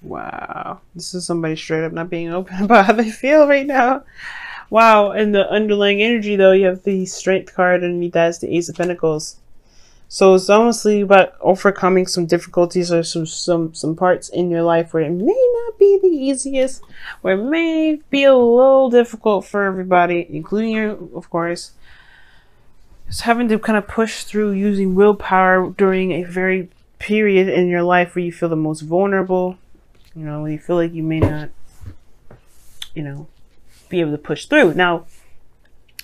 Wow. This is somebody straight up not being open about how they feel right now. Wow. And the underlying energy, though, you have the Strength card underneath that is the Ace of Pentacles. So it's honestly about overcoming some difficulties or some parts in your life where it may not be the easiest, where it may be a little difficult for everybody, including you, of course. Just having to kind of push through using willpower during a very period in your life where you feel the most vulnerable, you know, when you feel like you may not, you know, be able to push through. Now,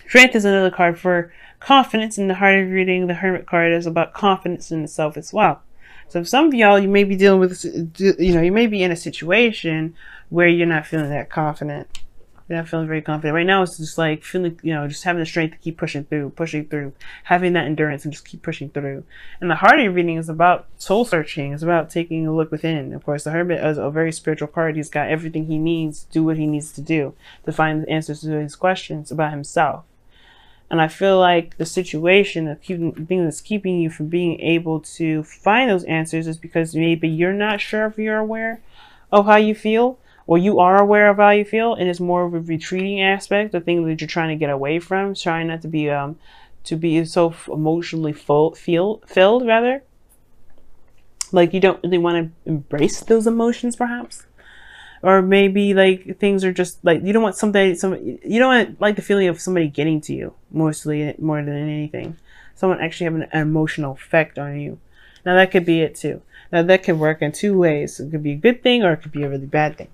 Strength is another card for confidence. In the heart of reading, the Hermit card is about confidence in itself as well. So some of y'all, you may be dealing with, you know, you may be in a situation where you're not feeling that confident. You're not feeling very confident. Right now, it's just like feeling, you know, just having the strength to keep pushing through, having that endurance and just keep pushing through. And the heart of reading is about soul searching. It's about taking a look within. Of course, the Hermit is a very spiritual card. He's got everything he needs to do what he needs to do to find the answers to his questions about himself. And I feel like the situation, the thing that's keeping you from being able to find those answers is because maybe you're not sure if you're aware of how you feel, or you are aware of how you feel, and it's more of a retreating aspect, the thing that you're trying to get away from, trying not to be so emotionally filled rather. Like you don't really want to embrace those emotions, perhaps. Or maybe like things are just like you don't want you don't want like the feeling of somebody getting to you more than anything. Someone actually having an emotional effect on you. Now that could be it too. Now that could work in two ways. It could be a good thing or it could be a really bad thing.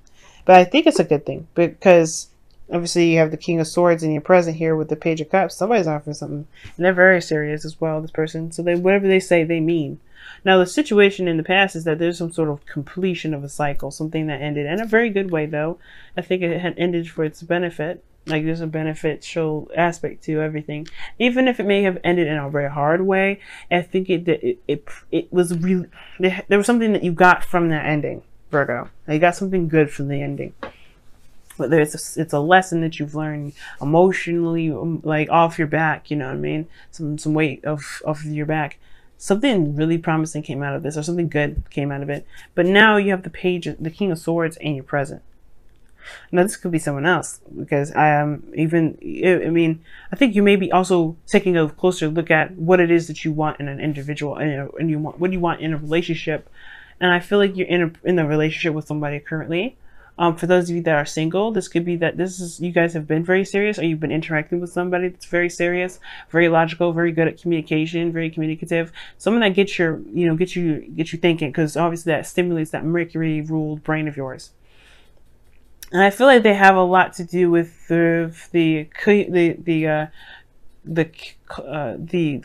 But I think it's a good thing because obviously you have the King of Swords in your present here with the Page of Cups. Somebody's offering something, and they're very serious as well. This person, so whatever they say, they mean. Now, the situation in the past is that there's some sort of completion of a cycle, something that ended in a very good way, though. I think it had ended for its benefit. Like, there's a beneficial aspect to everything. Even if it may have ended in a very hard way, I think it was really... There was something that you got from that ending, Virgo. You got something good from the ending. Whether it's a lesson that you've learned emotionally, like, off your back, you know what I mean? Some weight off your back. Something really promising came out of this, or something good came out of it. But now you have the King of Swords in your present. Now this could be someone else, because I mean, I think you may be also taking a closer look at what it is that you want in an individual, and what you want in a relationship. And I feel like you're in a relationship with somebody currently. For those of you that are single, this could be that you guys have been very serious, or you've been interacting with somebody that's very serious, very logical, very good at communication, very communicative. Someone that gets you thinking, because obviously that stimulates that Mercury ruled brain of yours. And I feel like they have a lot to do with the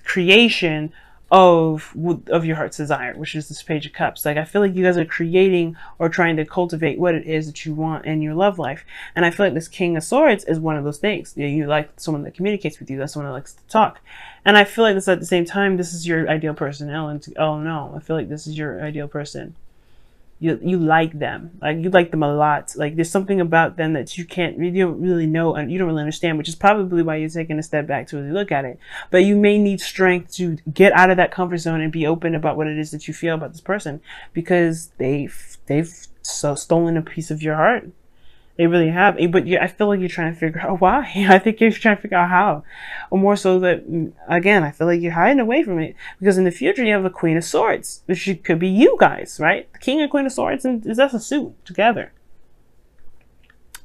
creation of your heart's desire, which is this Page of Cups. Like, I feel like you guys are creating or trying to cultivate what it is that you want in your love life. And I feel like this King of Swords is one of those things. You like someone that communicates with you. That's someone that likes to talk. And I feel like this at the same time, this is your ideal person. Oh no, I feel like this is your ideal person. You like them, like you like them a lot. Like there's something about them that you don't really know and you don't really understand, which is probably why you're taking a step back to really look at it. But you may need strength to get out of that comfort zone and be open about what it is that you feel about this person, because they've stolen a piece of your heart. They really have. But I feel like you're trying to figure out why. I think you're trying to figure out how. Or more so that, again, I feel like you're hiding away from it. Because in the future, you have the Queen of Swords, which could be you guys, right? The King and Queen of Swords, and that's a suit together.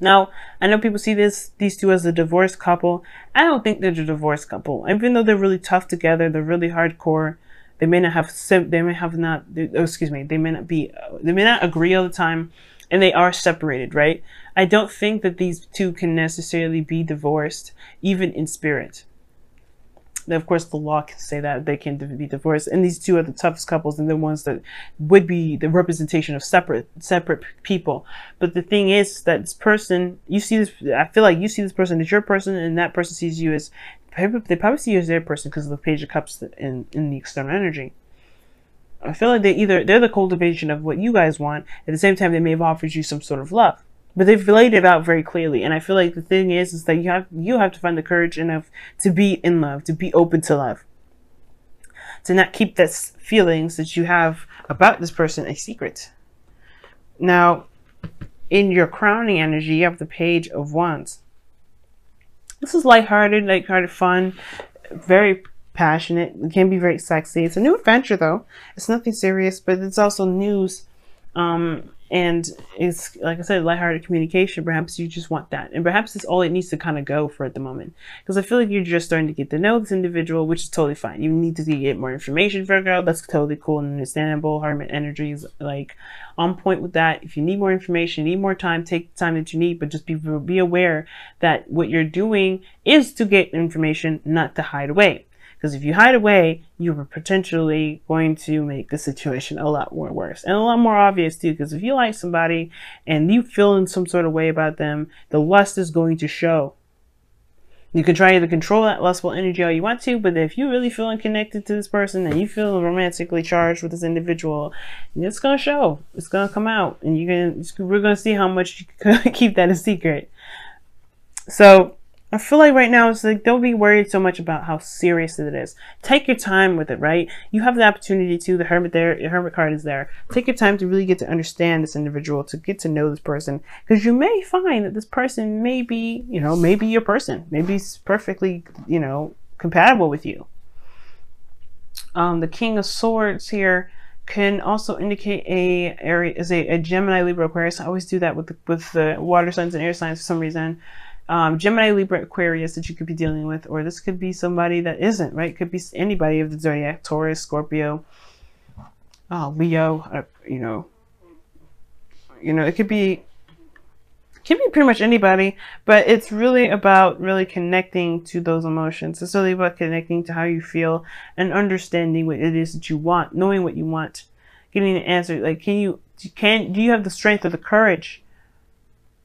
Now, I know people see these two as a divorced couple. I don't think they're a divorced couple. Even though they're really tough together, they're really hardcore. They may not agree all the time. And they are separated, right? I don't think that these two can necessarily be divorced, even in spirit. Now, of course, the law can say that they can be divorced. And these two are the toughest couples and the ones that would be the representation of separate people. But the thing is that this person, I feel like you see this person as your person, and that person sees you as, they probably see you as their person because of the Page of Cups in the external energy. I feel like they're the cultivation of what you guys want. At the same time, they may have offered you some sort of love, but they've laid it out very clearly. And I feel like the thing is that you have to find the courage enough to be in love, to be open to love, to not keep that feelings that you have about this person a secret. Now, in your crowning energy, you have the Page of Wands. This is lighthearted fun, very passionate. It can be very sexy. It's a new adventure, though. It's nothing serious, but it's also news. And it's, like I said, lighthearted communication. Perhaps you just want that. And perhaps it's all it needs to kind of go for at the moment. Because I feel like you're just starting to get to know this individual, which is totally fine. You need to get more information, Virgo. That's totally cool and understandable. Hermit energy is like on point with that. If you need more information, you need more time, take the time that you need, but just be aware that what you're doing is to get information, not to hide away. Because if you hide away, you are potentially going to make the situation a lot more worse and a lot more obvious too. Because if you like somebody and you feel in some sort of way about them, the lust is going to show. You can try to control that lustful energy all you want to, but if you're really feeling connected to this person and you feel romantically charged with this individual, it's going to show. It's going to come out, and we're going to see how much you can keep that a secret. So I feel like right now it's like, don't be worried so much about how serious it is. Take your time with it, right? You have the opportunity to. The Hermit there, the Hermit card is there. Take your time to really get to understand this individual, to get to know this person, because you may find that this person may be, maybe your person. Maybe it's perfectly, compatible with you. The King of Swords here can also indicate a Gemini, Libra, Aquarius. I always do that with the water signs and air signs for some reason. Gemini, Libra, Aquarius that you could be dealing with, or this could be somebody that isn't, right? It could be anybody of the zodiac: Taurus, Scorpio, Leo, it could be pretty much anybody, but it's really about connecting to those emotions. It's really about connecting to how you feel and understanding what it is that you want, knowing what you want, getting an answer. Like, do you have the strength or the courage,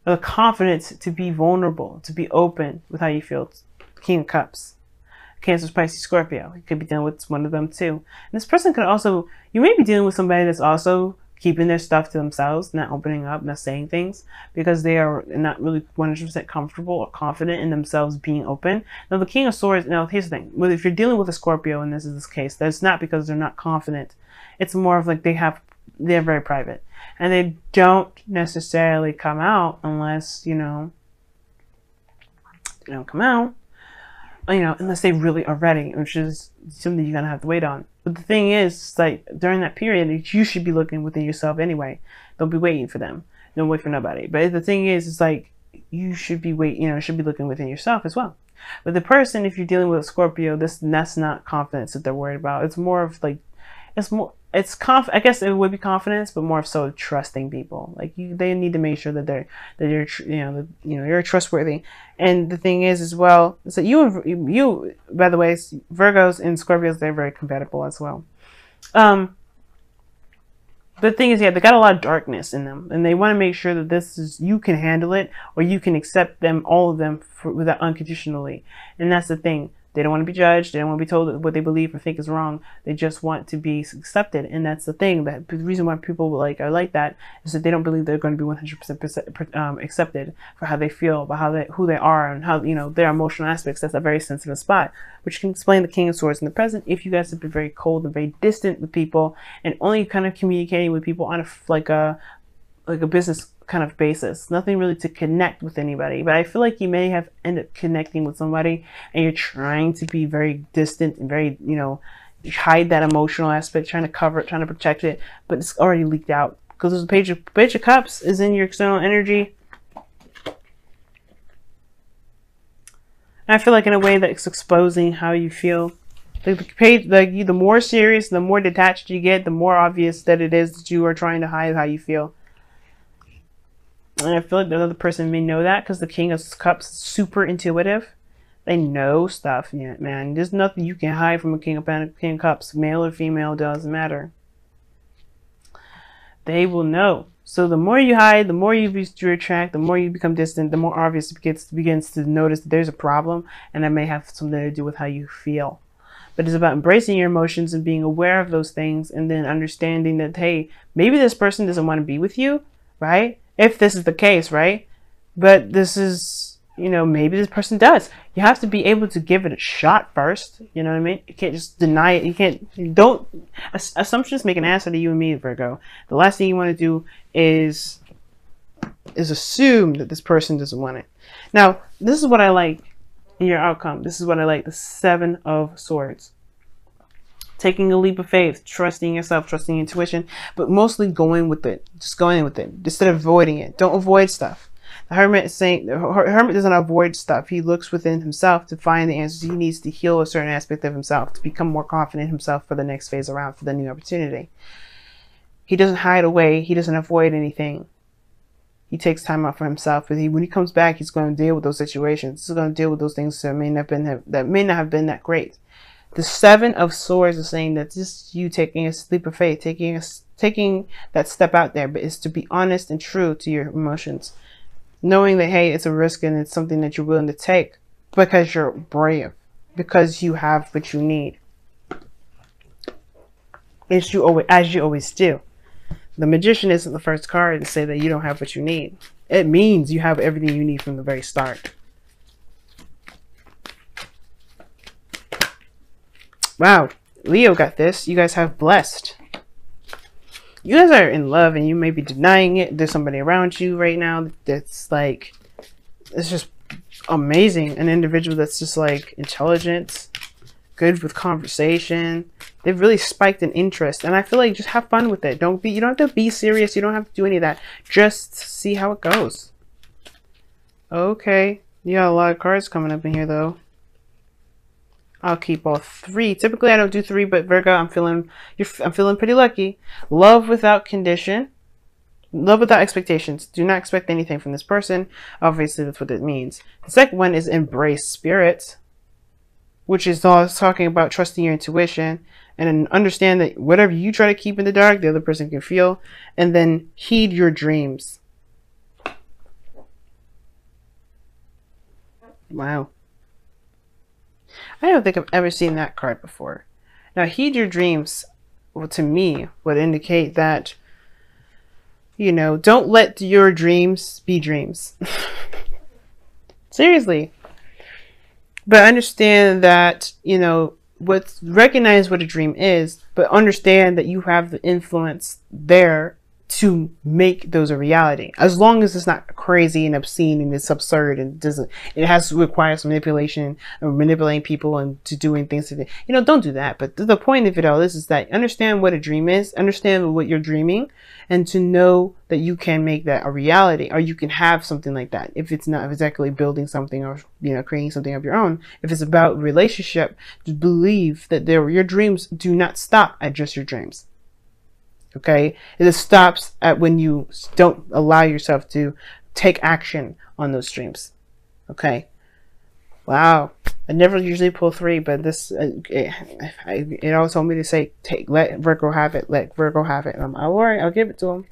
the confidence to be vulnerable, to be open with how you feel? King of Cups, Cancer, Pisces, Scorpio. You could be dealing with one of them too. And this person could also, you may be dealing with somebody that's also keeping their stuff to themselves, not opening up, not saying things, because they are not really 100% comfortable or confident in themselves being open. Now, the King of Swords, now here's the thing. If you're dealing with a Scorpio, and this is this case, that's not because they're not confident. It's more of like they're very private. And they don't necessarily come out unless, they don't come out, unless they really are ready, which is something you're going to have to wait on. But the thing is, like, during that period, you should be looking within yourself anyway. Don't be waiting for them. Don't wait for nobody. But the thing is, it's like, you should be should be looking within yourself as well. But the person, if you're dealing with a Scorpio, that's not confidence that they're worried about. It's more of like, I guess it would be confidence, but more of so trusting people. Like, they need to make sure that you're trustworthy. And the thing is as well, is that you, by the way, Virgos and Scorpios, they're very compatible as well. The thing is, they got a lot of darkness in them, and they want to make sure that you can handle it, or you can accept them, all of them, without unconditionally. And that's the thing. They don't want to be judged. They don't want to be told that what they believe or think is wrong. They just want to be accepted. And that's the thing. The reason why people are like that is that they don't believe they're going to be 100% accepted for how they feel, about who they are, and how, their emotional aspects. That's a very sensitive spot, which can explain the King of Swords in the present. If you guys have been very cold and very distant with people, and only kind of communicating with people on a business kind of basis, nothing really to connect with anybody. But I feel like you may have ended up connecting with somebody, and you're trying to be very distant and very, hide that emotional aspect, trying to cover it, trying to protect it, but it's already leaked out, because the Page of Cups is in your external energy. And I feel like in a way that it's exposing how you feel. The more serious, the more detached you get, the more obvious that it is that you are trying to hide how you feel. And I feel like the other person may know that, because the King of Cups is super intuitive. They know stuff. Yeah, man. There's nothing you can hide from a King of Cups. Male or female, doesn't matter. They will know. So the more you hide, the more you retract, the more you become distant, the more obvious it begins to notice that there's a problem, and that may have something to do with how you feel. But it's about embracing your emotions and being aware of those things, and then understanding that, hey, maybe this person doesn't want to be with you, right? If this is the case, right? But this is you know, maybe this person does. You have to be able to give it a shot first. You know what I mean? You can't just deny it. You can't, don't, assumptions make an ass out of you and me, Virgo. The last thing you want to do is assume that this person doesn't want it. Now, this is what I like in your outcome. This is what I like. The 7 of Swords. Taking a leap of faith, trusting yourself, trusting intuition, but mostly going with it. Just going with it instead of avoiding it. Don't avoid stuff. The Hermit is saying, the Hermit doesn't avoid stuff. He looks within himself to find the answers. He needs to heal a certain aspect of himself to become more confident in himself for the next phase around, for the new opportunity. He doesn't hide away. He doesn't avoid anything. He takes time out for himself, but when he comes back, he's going to deal with those situations. He's going to deal with those things that may not have been that great. The 7 of Swords is saying that just you taking a leap of faith, taking that step out there, but it's to be honest and true to your emotions, knowing that, hey, it's a risk and it's something that you're willing to take because you're brave, because you have what you need, as you always do. The Magician isn't the first card to say that you don't have what you need. It means you have everything you need from the very start. Wow, Leo got this. You guys have blessed. You guys are in love and you may be denying it. There's somebody around you right now that's like, it's just amazing. An individual that's just like intelligent, good with conversation. They've really spiked in interest. And I feel like just have fun with it. You don't have to be serious. You don't have to do any of that. Just see how it goes. Okay. You got a lot of cards coming up in here though. I'll keep all 3. Typically, I don't do 3, but Virgo, I'm feeling pretty lucky. Love without condition. Love without expectations. Do not expect anything from this person. Obviously, that's what it means. The second one is embrace spirit, which is all talking about trusting your intuition and understand that whatever you try to keep in the dark, the other person can feel. And then heed your dreams. Wow. I don't think I've ever seen that card before. Now, heed your dreams, well, to me, would indicate that, you know, don't let your dreams be dreams. Seriously. But understand that, you know, recognize what a dream is, but understand that you have the influence there to make those a reality, as long as it's not crazy and obscene and it's absurd and it has to require some manipulation or manipulating people and to doing things to, you know, don't do that. But the point of it all is that understand what a dream is, understand what you're dreaming, and to know that you can make that a reality, or you can have something like that. If it's not exactly building something or, you know, creating something of your own, if it's about relationship, to believe that your dreams do not stop at just your dreams. Okay, it stops at when you don't allow yourself to take action on those dreams. Okay, wow. I never usually pull 3, but this it always told me to say let Virgo have it, let Virgo have it. And I'm like, all right, I'll give it to him.